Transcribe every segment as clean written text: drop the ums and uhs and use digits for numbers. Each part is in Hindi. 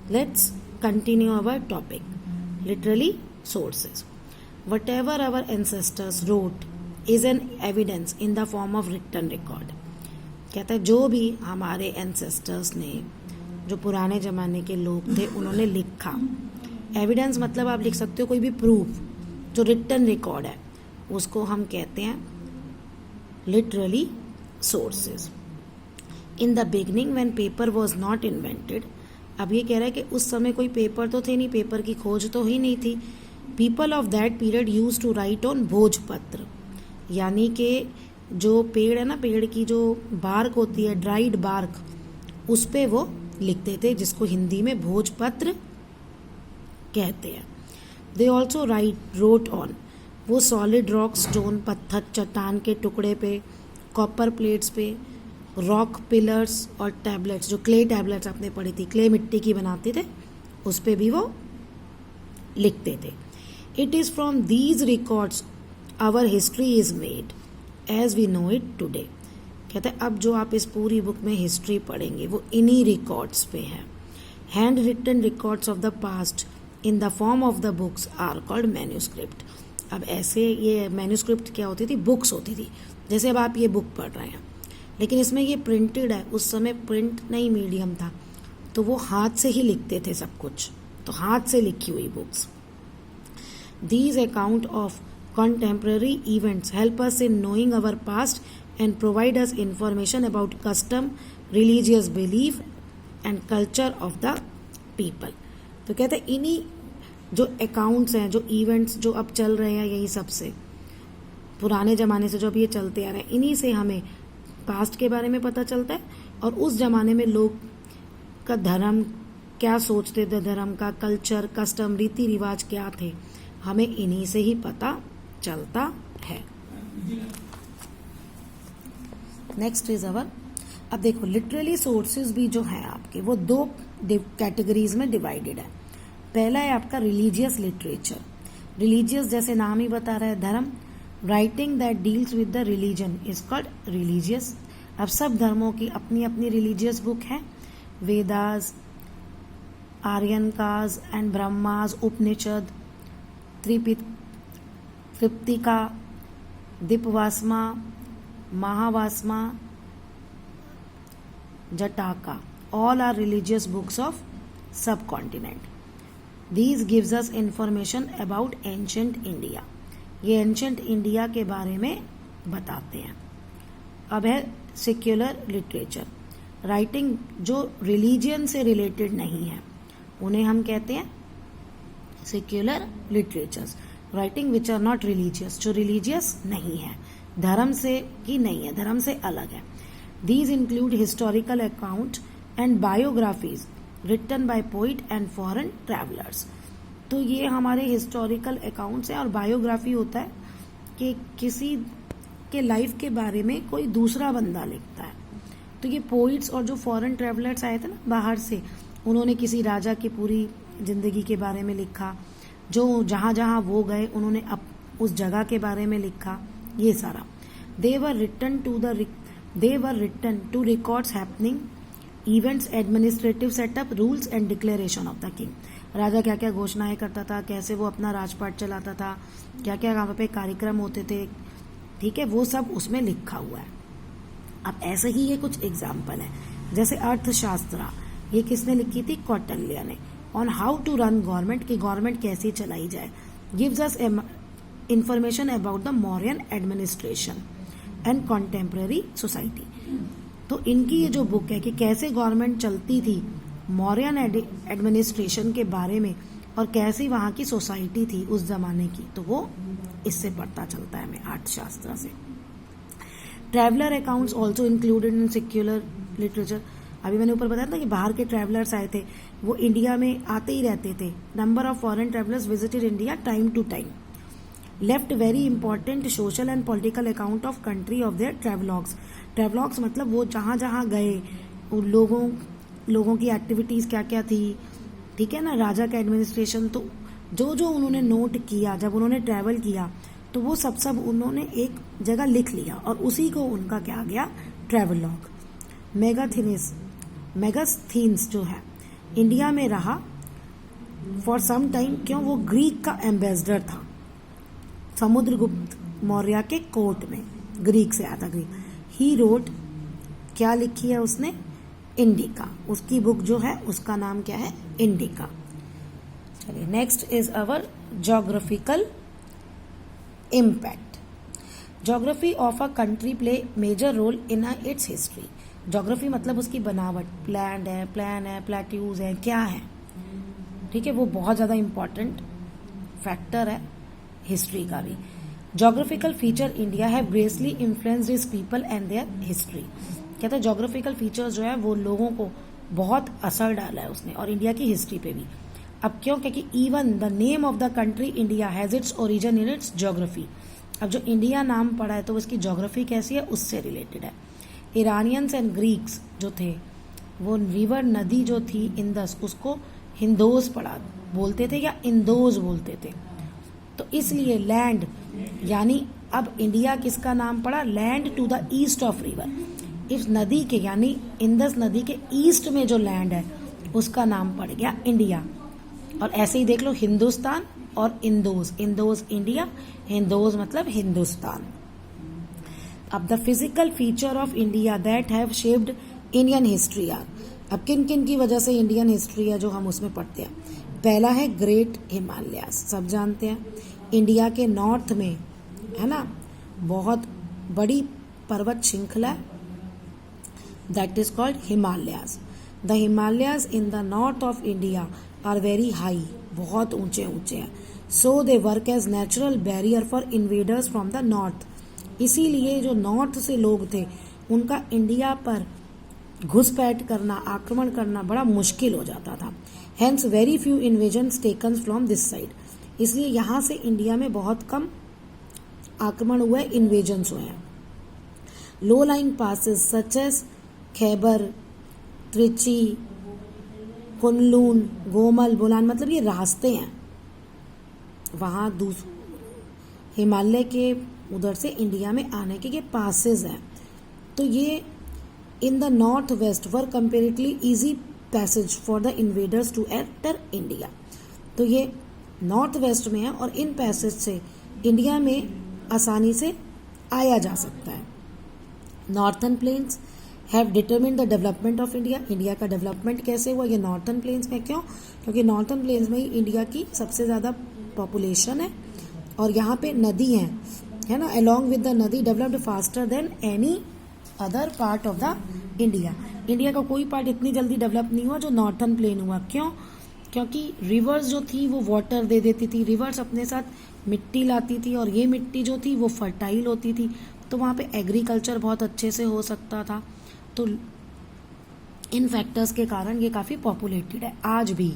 Let's continue our topic. Literally sources. Whatever our ancestors wrote is an evidence in the form of written record. कहता है जो भी हमारे एंसेस्टर्स ने, जो पुराने ज़माने के लोग थे, उन्होंने लिखा. एविडेंस मतलब आप लिख सकते हो कोई भी प्रूफ, जो रिटन रिकॉर्ड है उसको हम कहते हैं literally sources. In the beginning when paper was not invented, अब ये कह रहा है कि उस समय कोई पेपर तो थे नहीं, पेपर की खोज तो ही नहीं थी. People of that period use to write on bhojpatra, यानी कि जो पेड़ है ना, पेड़ की जो बार्क होती है, ड्राइड बार्क, उस पे वो लिखते थे, जिसको हिंदी में भोजपत्र कहते हैं. दे ऑल्सो रोट ऑन, वो सॉलिड रॉक, स्टोन, पत्थर, चट्टान के टुकड़े पे, कॉपर प्लेट्स पे, रॉक पिलर्स और टैबलेट्स, जो क्ले टैबलेट्स आपने पढ़ी थी, क्ले मिट्टी की बनाते थे, उस पे भी वो लिखते थे. It is from these records our history is made as we know it today. कहते हैं अब जो आप इस पूरी बुक में हिस्ट्री पढ़ेंगे वो इन्हीं रिकॉर्ड्स पे है. Hand written records of the past in the form of the books are called manuscript. अब ऐसे ये मैन्यूस्क्रिप्ट क्या होती थी, बुक्स होती थी. जैसे अब आप ये बुक पढ़ रहे हैं, लेकिन इसमें ये प्रिंटेड है. उस समय प्रिंट नहीं मीडियम था, तो वो हाथ से ही लिखते थे सब कुछ, तो हाथ से लिखी हुई books. These account of contemporary events help us in knowing our past and provide us information about custom, religious belief and culture of the people. तो कहते हैं इन्हीं जो अकाउंट्स हैं, जो इवेंट्स जो अब चल रहे हैं, यही सबसे पुराने ज़माने से जो अब ये चलते आ रहे हैं, इन्हीं से हमें पास्ट के बारे में पता चलता है और उस ज़माने में लोग का धर्म क्या सोचते थे, धर्म का कल्चर, कस्टम, रीति रिवाज क्या थे, हमें इन्हीं से ही पता चलता है. नेक्स्ट इज अवर, अब देखो लिटरली सोर्सेज भी जो है आपके, वो दो कैटेगरीज में डिवाइडेड है. पहला है आपका रिलीजियस लिटरेचर. रिलीजियस जैसे नाम ही बता रहा है, धर्म. Writing that deals with the religion is called religious. अब सब धर्मों की अपनी अपनी रिलीजियस बुक है. Vedas, Aranyakas and Brahmanas, Upanishad, Tripitaka, Dipavamsa, Mahavamsa, Jataka, all are religious books of subcontinent. These gives us information about ancient India. ये एंशंट इंडिया के बारे में बताते हैं. अब है सेक्युलर लिटरेचर. राइटिंग जो रिलीजियन से रिलेटेड नहीं है, उन्हें हम कहते हैं secular literatures. Writing which are not religious, जो रिलीजियस नहीं है, धर्म से ही नहीं है, धर्म से अलग है. These include historical account and biographies written by poet and foreign travellers. तो ये हमारे हिस्टोरिकल अकाउंट्स हैं और बायोग्राफी होता है कि किसी के लाइफ के बारे में कोई दूसरा बंदा लिखता है. तो ये पोइट्स और जो फॉरेन ट्रैवलर्स आए थे ना बाहर से, उन्होंने किसी राजा की पूरी जिंदगी के बारे में लिखा, जो जहाँ जहाँ वो गए उन्होंने उस जगह के बारे में लिखा, ये सारा. They were written to records happening, events, administrative setup, rules and declaration of the king. राजा क्या क्या घोषणाएं करता था, कैसे वो अपना राजपाट चलाता था, क्या क्या वहाँ पे कार्यक्रम होते थे, ठीक है, वो सब उसमें लिखा हुआ है. अब ऐसे ही ये कुछ एग्जाम्पल है. जैसे अर्थशास्त्र, ये किसने लिखी थी, कौटिल्य ने. On how to run government, की गवर्नमेंट कैसे चलाई जाए. Gives us information about the Mauryan administration and contemporary society. तो इनकी ये जो बुक है कि कैसे गवर्नमेंट चलती थी, मौर्यन एडमिनिस्ट्रेशन के बारे में, और कैसी वहाँ की सोसाइटी थी उस जमाने की, तो वो इससे पता चलता है हमें अर्थशास्त्र से. Traveller accounts also included in secular literature. अभी मैंने ऊपर बताया था कि बाहर के ट्रैवलर्स आए थे, वो इंडिया में आते ही रहते थे. Number of foreign travellers visited India time to time. Left very important social and political account of country of their travelogues. Travelogues मतलब वो जहाँ जहाँ गए, उन लोगों की एक्टिविटीज़ क्या क्या थी, ठीक है ना, राजा का एडमिनिस्ट्रेशन, तो जो जो उन्होंने नोट किया जब उन्होंने ट्रैवल किया, तो वो सब उन्होंने एक जगह लिख लिया और उसी को उनका क्या गया, ट्रैवलॉग. मेगास्थीन्स जो है, इंडिया में रहा फॉर सम टाइम। क्यों? वो ग्रीक का एम्बेसडर था समुद्रगुप्त मौर्य के कोर्ट में, ग्रीक से आया था ग्रीक। ही रोट, क्या लिखी है उसने? इंडिका। उसकी बुक जो है उसका नाम क्या है? इंडिका। चलिए next is our geographical impact. Geography of a country play major role in its history. Geography मतलब उसकी बनावट, प्लान है, प्लेट्यूज है, क्या है, ठीक है, वो बहुत ज़्यादा इंपॉर्टेंट फैक्टर है हिस्ट्री का भी। Geographical feature India have greatly influenced its people and their history. कहते हैं ज्योग्राफिकल फीचर्स जो है वो लोगों को बहुत असर डाला है उसने, और इंडिया की हिस्ट्री पे भी। अब क्यों? क्योंकि even the name of the country India has its origin in its geography. अब जो इंडिया नाम पड़ा है तो उसकी ज्योग्राफी कैसी है, उससे रिलेटेड है। ईरानियंस एंड ग्रीक्स जो थे वो रिवर, नदी जो थी इंदस, उसको हिंदोज पढ़ा बोलते थे या इंदोज बोलते थे। तो इसलिए लैंड, यानी अब इंडिया किसका नाम पड़ा? Land to the east of river. इस नदी के यानी इंदस नदी के ईस्ट में जो लैंड है उसका नाम पड़ गया इंडिया। और ऐसे ही देख लो हिंदुस्तान और इंदोज, इंदोज इंडिया, हिंदोज मतलब हिंदुस्तान। अब the physical feature of India that have shaped Indian history are. अब किन किन की वजह से इंडियन हिस्ट्री है जो हम उसमें पढ़ते हैं? पहला है ग्रेट हिमालयाज, सब जानते हैं। इंडिया के नॉर्थ में है ना बहुत बड़ी पर्वत श्रृंखला, that is called Himalayas. The Himalayas in the north of India are very high, बहुत ऊंचे ऊंचे हैं। So they work as natural barrier for invaders from the north. इसीलिए जो नॉर्थ से लोग थे उनका इंडिया पर घुसपैठ करना, आक्रमण करना बड़ा मुश्किल हो जाता था। Hence very few invasions taken from this side. इसलिए यहाँ से इंडिया में बहुत कम आक्रमण हुए, इन्वेजन्स हुए हैं। Low lying passes such as Khyber, त्रिची, कुनलून, गोमल, बोलान, मतलब ये रास्ते हैं वहाँ हिमालय के उधर से इंडिया में आने के, ये पासेस हैं। तो ये in the north west were comparatively easy passage for the invaders to enter India. तो ये नॉर्थ वेस्ट में है और इन पैसेज से इंडिया में आसानी से आया जा सकता है। Northern plains have determined the development of India. India का डेवलपमेंट कैसे हुआ? ये नॉर्थन प्लेन्स में। क्यों? क्योंकि नॉर्थन प्लेन्स में ही इंडिया की सबसे ज़्यादा पॉपुलेशन है और यहाँ पे नदी है ना। अलॉन्ग विद द नदी developed faster than any other part of the India. India का कोई पार्ट इतनी जल्दी डेवलप नहीं हुआ जो नॉर्थन प्लेन हुआ। क्यों? क्योंकि रिवर्स जो थी वो वाटर दे देती थी, रिवर्स अपने साथ मिट्टी लाती थी और ये मिट्टी जो थी वो फर्टाइल होती थी, तो वहाँ पे एग्रीकल्चर बहुत अच्छे से हो सकता था। तो इन फैक्टर्स के कारण ये काफ़ी पॉपुलेटेड है आज भी।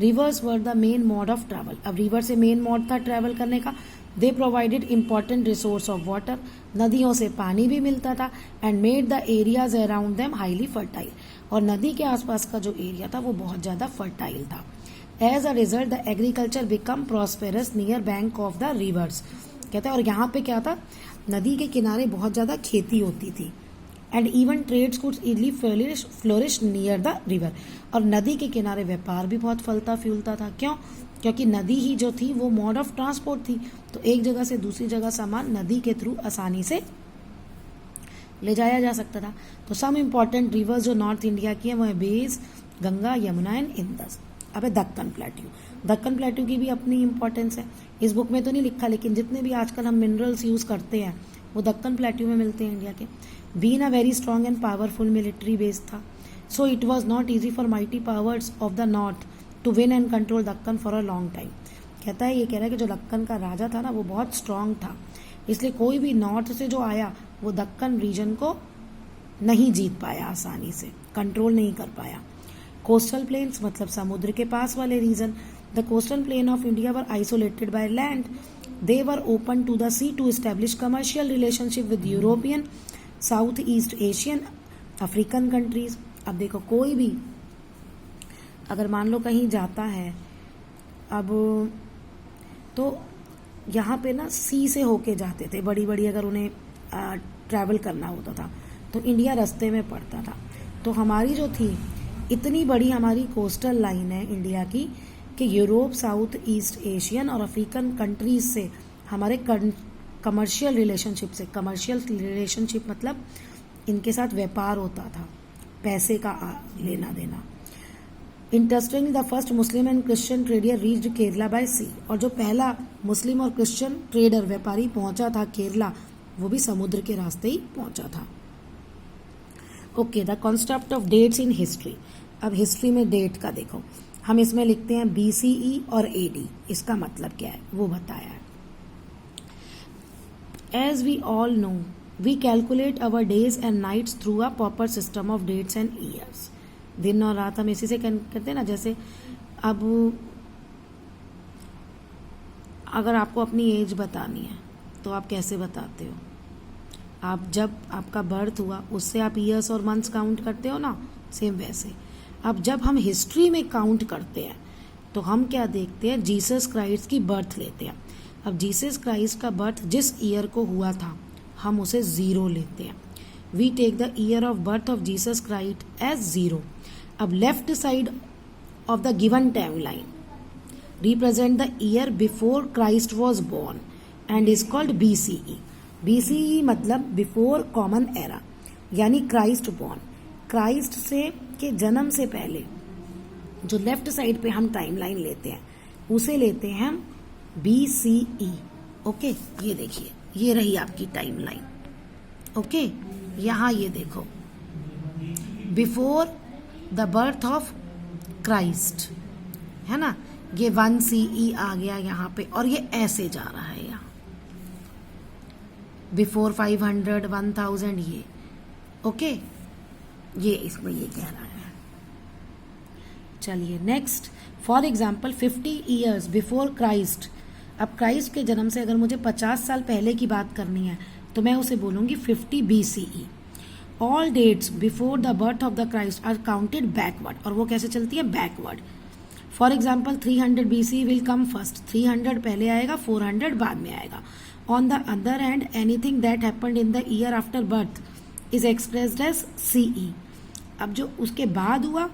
Reverse were the main mode of travel. अब रिवर से मेन मोड था ट्रैवल करने का। दे provided important resource of water. नदियों से पानी भी मिलता था and made the areas around them highly fertile. और नदी के आसपास का जो एरिया था वो बहुत ज़्यादा फर्टाइल था। As a result the agriculture become prosperous near bank of the rivers. कहते हैं और यहाँ पे क्या था, नदी के किनारे बहुत ज़्यादा खेती होती थी and even trades could easily flourish near the river. और नदी के किनारे व्यापार भी बहुत फलता फूलता था। क्यों? क्योंकि नदी ही जो थी वो मोड ऑफ ट्रांसपोर्ट थी, तो एक जगह से दूसरी जगह सामान नदी के थ्रू आसानी से ले जाया जा सकता था। तो सम इम्पॉर्टेंट रिवर्स जो नॉर्थ इंडिया की है वो है base, Ganga, Yamuna and Indus. अब है दक्कन प्लेट्यू। दक्कन प्लेट्यू की भी अपनी इंपॉर्टेंस है। इस बुक में तो नहीं लिखा, लेकिन जितने भी आजकल हम मिनरल्स यूज करते हैं वो दक्कन प्लेट्यू में मिलते हैं इंडिया के। Been a very strong and powerful military base था, so it was not easy for mighty powers of the north to win and control Deccan for a long time. कहता है, ये कह रहा है कि जो दक्कन का राजा था ना वो बहुत स्ट्रांग था, इसलिए कोई भी नॉर्थ से जो आया वो दक्कन रीजन को नहीं जीत पाया, आसानी से कंट्रोल नहीं कर पाया। कोस्टल प्लेन्स मतलब समुद्र के पास वाले region. The coastal plain of India were isolated by land. They were open to the sea to establish commercial relationship with European, South East Asian, African countries. अब देखो कोई भी अगर मान लो कहीं जाता है अब तो यहाँ पे ना सी से होके जाते थे, बड़ी बड़ी अगर उन्हें ट्रैवल करना होता था तो इंडिया रास्ते में पड़ता था। तो हमारी जो थी इतनी बड़ी हमारी कोस्टल लाइन है इंडिया की कि यूरोप, साउथ ईस्ट एशियन और अफ्रीकन कंट्रीज से हमारे कमर्शियल रिलेशनशिप मतलब इनके साथ व्यापार होता था, पैसे का लेना देना। Interestingly the first Muslim and Christian trader reached Kerala by sea, और जो पहला मुस्लिम और क्रिश्चियन ट्रेडर व्यापारी पहुंचा था केरला, वो भी समुद्र के रास्ते ही पहुंचा था। Okay, the concept of dates in history. अब हिस्ट्री में डेट का देखो, हम इसमें लिखते हैं BCE और AD, इसका मतलब क्या है वो बताया है। As we all know we calculate our days and nights through a proper system of dates and years. दिन और रात हम इसी से करते हैं ना। जैसे अब अगर आपको अपनी एज बतानी है तो आप कैसे बताते हो? आप जब आपका बर्थ हुआ उससे आप ईयर्स और मंथ्स काउंट करते हो ना, सेम वैसे। अब जब हम हिस्ट्री में काउंट करते हैं तो हम क्या देखते हैं, जीसस क्राइस्ट की बर्थ लेते हैं। अब जीसस क्राइस्ट का बर्थ जिस ईयर को हुआ था हम उसे 0 लेते हैं। We take the year of birth of Jesus Christ as 0। अब left side of the given time line represent the year before Christ was born and is called BCE। BCE मतलब बिफोर कॉमन एरा, यानी क्राइस्ट बोर्न। क्राइस्ट से के जन्म से पहले जो लेफ्ट साइड पे हम टाइमलाइन लेते हैं उसे लेते हैं हम BCE। ओके, ये देखिए, ये रही आपकी टाइमलाइन। ओके, यहां ये देखो, before the birth of Christ है ना, ये 1 CE आ गया यहाँ पे, और ये ऐसे जा रहा है यहाँ बिफोर 500, 1000 ये। ओके, ये इसमें ये कह रहा है। चलिए next, for example 50 years before Christ. अब क्राइस्ट के जन्म से अगर मुझे 50 साल पहले की बात करनी है तो मैं उसे बोलूंगी 50 BCE। All dates before the birth of the Christ are counted backward, और वो कैसे चलती है, backward. For example 300 BCE will come first, 300 पहले आएगा, 400 बाद में आएगा। On the other hand anything that happened in the year after birth is expressed as CE। अब जो उसके बाद हुआ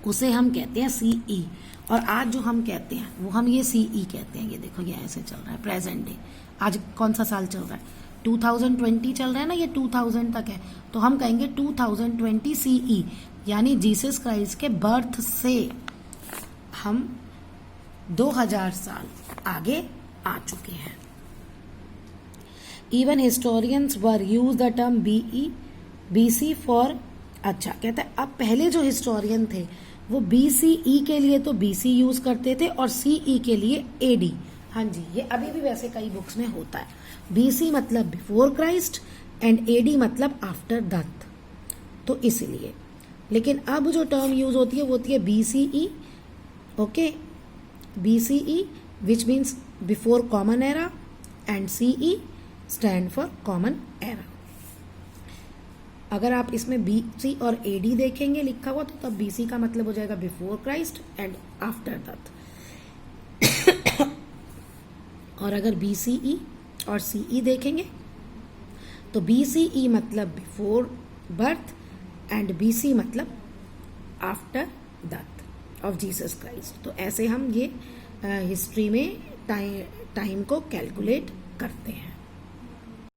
उसे हम कहते हैं CE, और आज जो हम कहते हैं वो हम ये CE कहते हैं। ये देखो, ये ऐसे चल रहा है प्रेजेंट डे। आज कौन सा साल चल रहा है, 2020 चल रहा है ना, ये 2000 तक है, तो हम कहेंगे 2020 CE, यानी जीसस क्राइस्ट के बर्थ से हम 2000 साल आगे आ चुके हैं। Even historians were use the term BC for, अच्छा कहता है अब पहले जो हिस्टोरियन थे वो BCE के लिए तो BC यूज करते थे और CE के लिए AD। हाँ जी, ये अभी भी वैसे कई बुक्स में होता है। BC मतलब बिफोर क्राइस्ट एंड AD मतलब आफ्टर डेथ, तो इसलिए। लेकिन अब जो टर्म यूज होती है वो होती है BCE। Okay, BCE which means before common era, and CE stand for common era. अगर आप इसमें BC और AD देखेंगे लिखा हुआ तो तब BC का मतलब हो जाएगा before Christ and after death. और अगर BCE और CE देखेंगे तो BCE मतलब बिफोर बर्थ एंड BC मतलब after death of Jesus Christ. तो ऐसे हम ये हिस्ट्री में टाइम को कैलकुलेट करते हैं।